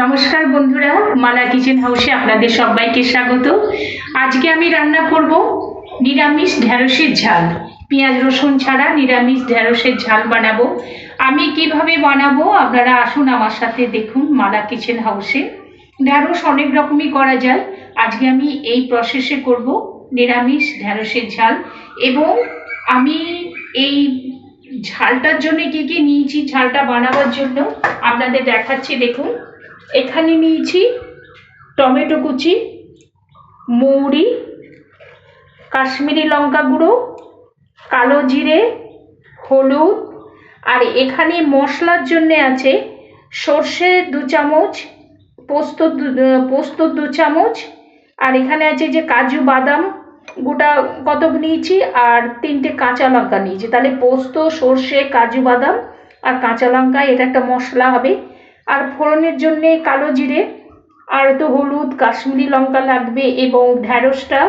নমস্কার বন্ধুরা, মালা কিচেন হাউসে আপনাদের সবাইকে স্বাগত। আজকে আমি রান্না করব নিরামিষ ঢেঁড়সের ঝাল। পেঁয়াজ রসুন ছাড়া নিরামিষ ঢেঁড়সের ঝাল বানাবো। আমি কিভাবে বানাবো আপনারা আসুন আমার সাথে দেখুন মালা কিচেন হাউসে। ঢেঁড়স অনেক রকমই করা যায়, আজকে আমি এই প্রসেসে করব নিরামিষ ঢেঁড়সের ঝাল। এবং আমি এই ঝালটার জন্য কি কি নিয়েছি, ঝালটা বানাবার জন্য আপনাদের দেখাচ্ছি। দেখুন, এখানে নিয়েছি টমেটো কুচি, মৌরি, কাশ্মীরি লঙ্কা গুঁড়ো, কালো জিরে, হলুদ, আর এখানে মশলার জন্য আছে সর্ষে 2 চামচ, পোস্ত 2 চামচ, আর এখানে আছে যে কাজু বাদাম গোটা কতক নিয়েছি, আর 3টে কাঁচা লঙ্কা নিয়েছি। তাহলে পোস্ত, সর্ষে, কাজু বাদাম আর কাঁচা লঙ্কা, এটা একটা মশলা হবে। আর ফোড়নের জন্যে কালো জিরে, আর তো হলুদ, কাশ্মীরি লঙ্কা লাগবে। এবং ঢ্যাঁড়সটা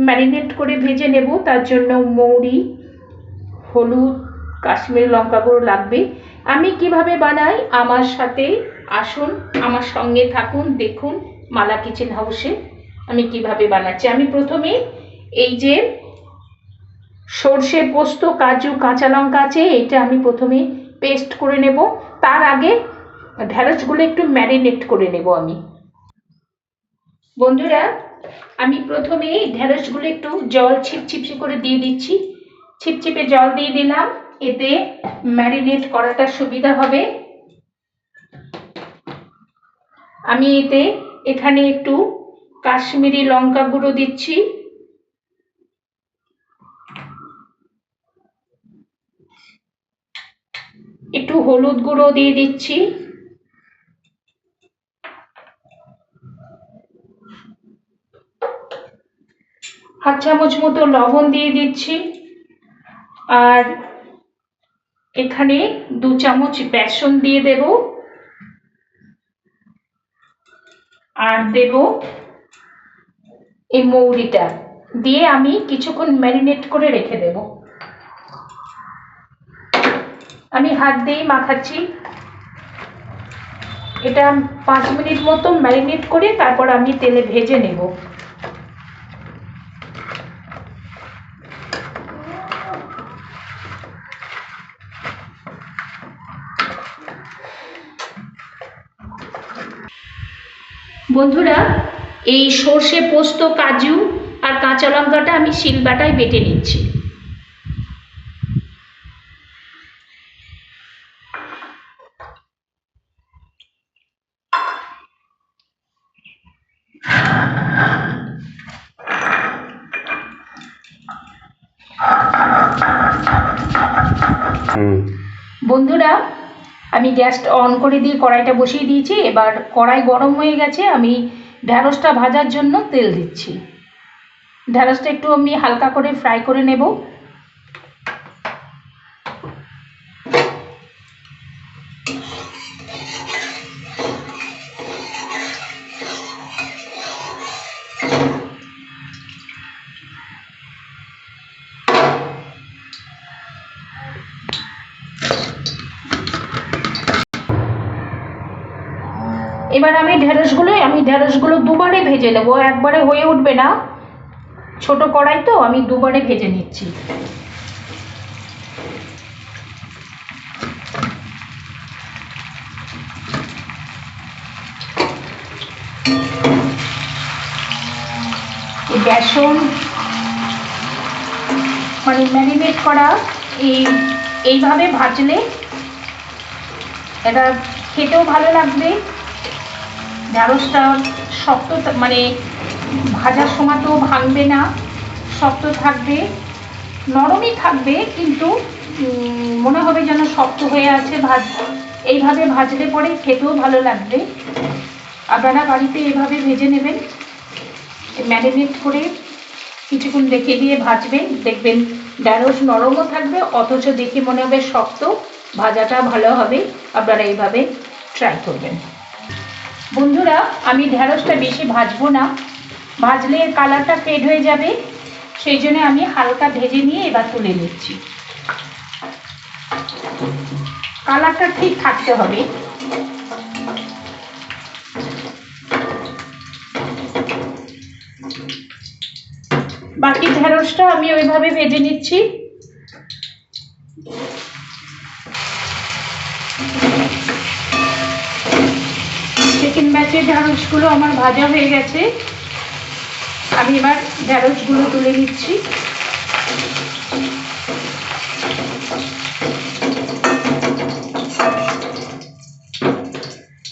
ম্যারিনেট করে ভেজে নেব, তার জন্য মৌরি, হলুদ, কাশ্মীরি লঙ্কা গুঁড়ো লাগবে। আমি কিভাবে বানাই আমার সাথে আসুন, আমার সঙ্গে থাকুন, দেখুন মালা কিচেন হাউসে আমি কিভাবে বানাচ্ছি। আমি প্রথমে এই যে সর্ষে, পোস্ত, কাজু, কাঁচা লঙ্কা আছে, এটা আমি প্রথমে পেস্ট করে নেব। তার আগে ঢ্যাঁড়সগুলো একটু ম্যারিনেট করে নেব আমি। বন্ধুরা, আমি প্রথমে ঢ্যাঁড়সগুলো একটু জল ছিপছিপে করে দিয়ে দিচ্ছি। ছিপছিপে জল দিয়ে দিলাম, এতে ম্যারিনেট করাটা সুবিধা হবে। আমি এখানে একটু কাশ্মীরি লঙ্কা গুঁড়ো দিচ্ছি, একটু হলুদ গুঁড়ো দিয়ে দিচ্ছি, হাফ চামচ মতো লবণ দিয়ে দিচ্ছি, আর এখানে 2 চামচ বেসন দিয়ে দেব, আর দেব এই মৌরিটা দিয়ে আমি কিছুক্ষণ ম্যারিনেট করে রেখে দেব। আমি হাত দিয়েই মাখাচ্ছি। এটা 5 মিনিট মতো ম্যারিনেট করে তারপর আমি তেলে ভেজে নেব। বন্ধুরা, এই সর্ষে, পোস্ত, কাজু আর কাঁচা লঙ্কাটা আমি শিলবাটায় বেটে নিচ্ছি। বন্ধুরা, আমি গ্যাসটা অন করে দিয়ে কড়াইটা বসিয়ে দিয়েছি। এবার কড়াই গরম হয়ে গেছে, আমি ঢ্যাঁড়সটা ভাজার জন্য তেল দিচ্ছি। ঢ্যাঁড়সটা একটু আমি হালকা করে ফ্রাই করে নেব। এবার আমি ঢ্যাঁড়সগুলো দুবারে ভেজে নেব, একবারে হয়ে উঠবে না, ছোট কড়াই তো, আমি দুবারে ভেজে নিচ্ছি। বেসন মানে ম্যারিনেট করা এইভাবে ভাজলে এটা খেতেও ভালো লাগবে। ঢ্যাঁড়সটা শক্ত, মানে ভাজার সময় তো ভাঙবে না, শক্ত থাকবে, নরমই থাকবে, কিন্তু মনে হবে যেন শক্ত হয়ে আছে। এইভাবে ভাজলে পরে খেতেও ভালো লাগবে। আপনারা বাড়িতে এইভাবে ভেজে নেবেন, ম্যারিনেট করে কিছুক্ষণ রেখে দিয়ে ভাজবেন, দেখবেন ঢ্যাঁড়স নরমও থাকবে, অথচ দেখে মনে হবে শক্ত, ভাজাটা ভালো হবে। আপনারা এইভাবে ট্রাই করবেন। বন্ধুরা, আমি ঢ্যাঁড়সটা বেশি ভাজবো না, ভাজলে কালারটা ফেড হয়ে যাবে, সেই জন্য আমি হালকা ভেজে নিয়ে এবার তুলে নিচ্ছি। কালারটা ঠিক থাকতে হবে। বাকি ঢেঁড়সটা আমি ওইভাবে ভেজে নিচ্ছি। সেকেন্ড ব্যাচের ঢেঁড়সগুলো আমার ভাজা হয়ে গেছে। আমি এবার ঢেঁড়সগুলো তুলে নিচ্ছি।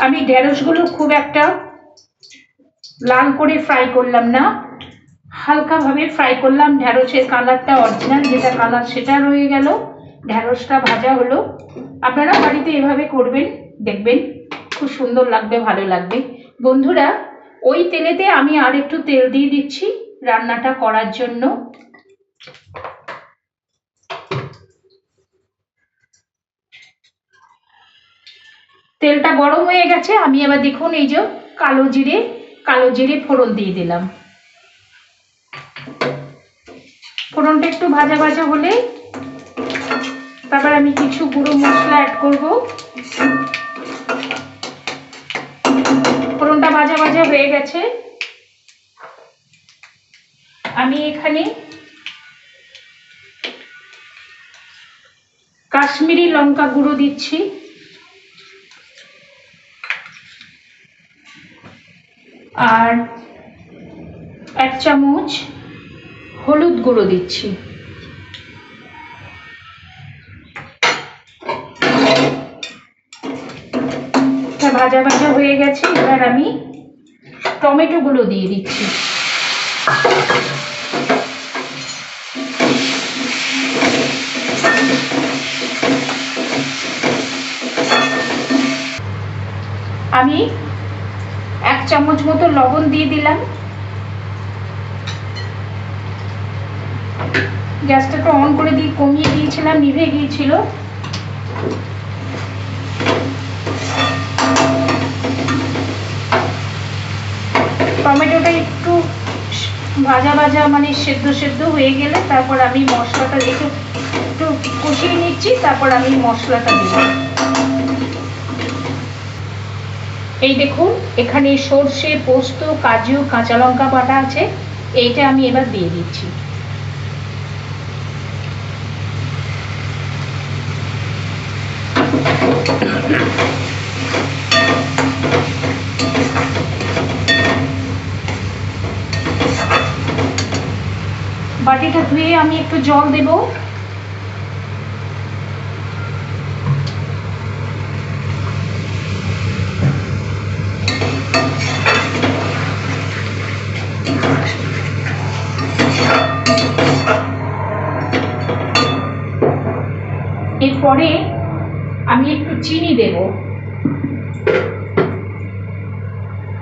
আমি ঢেঁড়সগুলো খুব একটা লাল করে ফ্রাই করলাম না, হালকাভাবে ফ্রাই করলাম। ঢেঁড়সের কালারটা অরিজিনাল যেটা কালার সেটা রয়ে গেল, ঢেঁড়সটা ভাজা হলো। আপনারা বাড়িতে এভাবে করবেন, দেখবেন খুব সুন্দর লাগবে, ভালো লাগবে। বন্ধুরা, ওই তেলেতে আমি আর একটু তেল দিয়ে দিচ্ছি রান্নাটা করার জন্য। তেলটা গরম হয়ে গেছে। আমি এবার দেখুন এই যে কালো জিরে ফোড়ন দিয়ে দিলাম। ফোড়নটা একটু ভাজা ভাজা হলে তারপর আমি কিছু গুঁড়ো মশলা অ্যাড করব। ফোড়নটা ভাজা ভাজা হয়ে গেছে। আমি এখানে কাশ্মীরি লঙ্কা গুঁড়ো দিচ্ছি, আর 1 চামচ হলুদ গুঁড়ো দিচ্ছি। ভাজা ভাজা হয়ে গেছে। এবার আমি টমেটো গুলো দিয়ে দিচ্ছি। আমি 1 চামচ মতো লবণ দিয়ে দিলাম। গ্যাসটাকে অন করে দিয়ে কমিয়ে দিয়েছিলাম, নিভে গিয়েছিল। টমেটোটা একটু ভাজা ভাজা মানে সেদ্ধ হয়ে গেলে তারপর আমি মশলাটা একটু কষিয়ে নিচ্ছি, তারপর আমি মশলাটা দিলাম। এই দেখুন এখানে সর্ষে, পোস্ত, কাজু, কাঁচা লঙ্কা বাটা আছে, এইটা আমি এবার দিয়ে দিচ্ছি। বাটিটা ধুয়ে আমি একটু জল দেব। এরপরে আমি একটু চিনি দেব,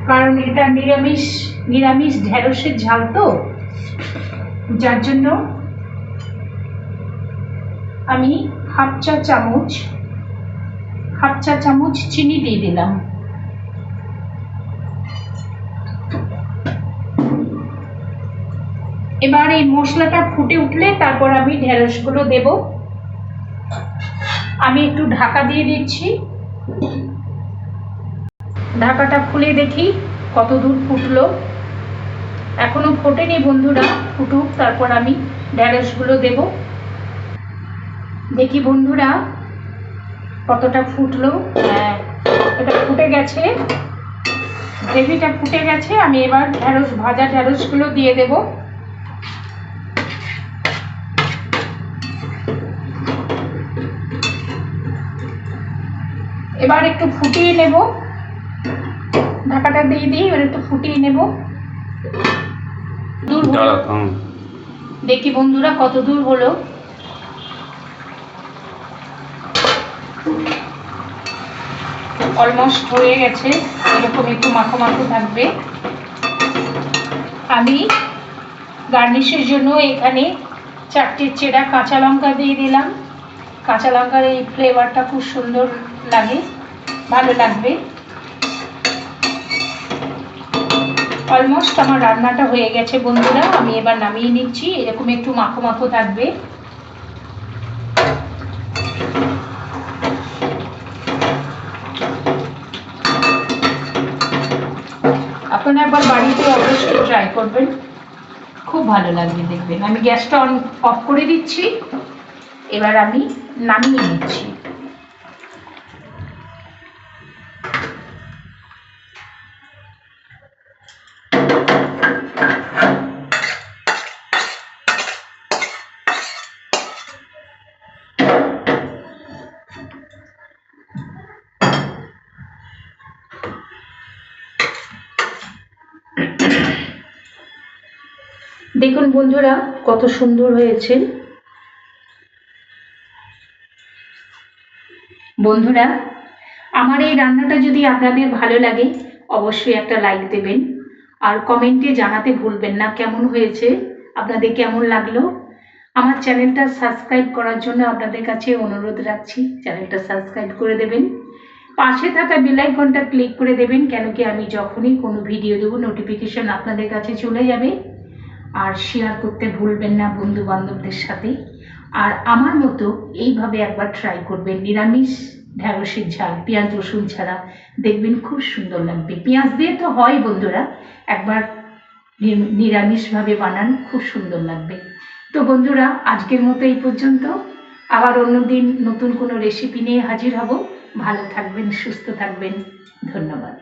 কারণ এটা নিরামিষ ঢেঁড়সের ঝাল তো, যার জন্য আমি হাফ চা চামচ চিনি দিয়ে দিলাম। এবার এই মশলাটা ফুটে উঠলে তারপর আমি ঢেঁড়সগুলো দেব। আমি একটু ঢাকা দিয়ে দিচ্ছি। ঢাকাটা খুলে দেখি কত দূর ফুটলো। এখনো ফোটেনি বন্ধুরা, ফুটুক, তারপর আমি ঢেঁড়সগুলো দেব। দেখি বন্ধুরা কতটা ফুটলো। হ্যাঁ, এটা ফুটে গেছে, গ্রেভিটা ফুটে গেছে। আমি এবার ভাজা ঢেঁড়সগুলো দিয়ে দেব। এবার একটু ফুটিয়ে নেব, ঢাকাটা দিয়ে দিই। এবার একটু ফুটিয়ে নেব। দেখি বন্ধুরা কত দূর হলো। অলমোস্ট হয়ে গেছে, এরকম একটু মাখো মাখো থাকবে। আমি গার্নিশের জন্য এখানে 4টে চেরা কাঁচা লঙ্কা দিয়ে দিলাম। কাঁচা লঙ্কার এই ফ্লেভারটা খুব সুন্দর লাগে, ভালো লাগবে। অলমোস্ট আমার রান্নাটা হয়ে গেছে বন্ধুরা, আমি এবার নামিয়ে নিচ্ছি। এরকম একটু মাখো মাখো থাকবে। আপনারা একবার বাড়িতে অবশ্যই ট্রাই করবেন। খুব ভালো লাগবে দেখবেন। আমি গ্যাসটা অফ করে দিচ্ছি, এবার আমি নামিয়ে নিচ্ছি। দেখুন বন্ধুরা কত সুন্দর হয়েছে। বন্ধুরা আমার এই রান্নাটা যদি আপনাদের ভালো লাগে অবশ্যই একটা লাইক দেবেন, আর কমেন্টে জানাতে ভুলবেন না কেমন হয়েছে, আপনাদের কেমন লাগলো। আমার চ্যানেলটা সাবস্ক্রাইব করার জন্য আপনাদের কাছে অনুরোধ রাখছি, চ্যানেলটা সাবস্ক্রাইব করে দেবেন, পাশে থাকা বেল আইকনটা ক্লিক করে দেবেন, কেন কি আমি যখনই কোনো ভিডিও দেবো নোটিফিকেশন আপনাদের কাছে চলে যাবে। আর শেয়ার করতে ভুলবেন না বন্ধু বান্ধবদের সাথে। আর আমার মতো এইভাবে একবার ট্রাই করবেন, নিরামিষ ঢ্যাঁড়সের ঝাল পেঁয়াজ রসুন ছাড়া, দেখবেন খুব সুন্দর লাগবে। পেঁয়াজ দিয়ে তো হয় বন্ধুরা, একবার নিরামিষভাবে বানান, খুব সুন্দর লাগবে। তো বন্ধুরা আজকের মতো এই পর্যন্ত, আবার অন্যদিন নতুন কোনো রেসিপি নিয়ে হাজির হব। ভালো থাকবেন, সুস্থ থাকবেন, ধন্যবাদ।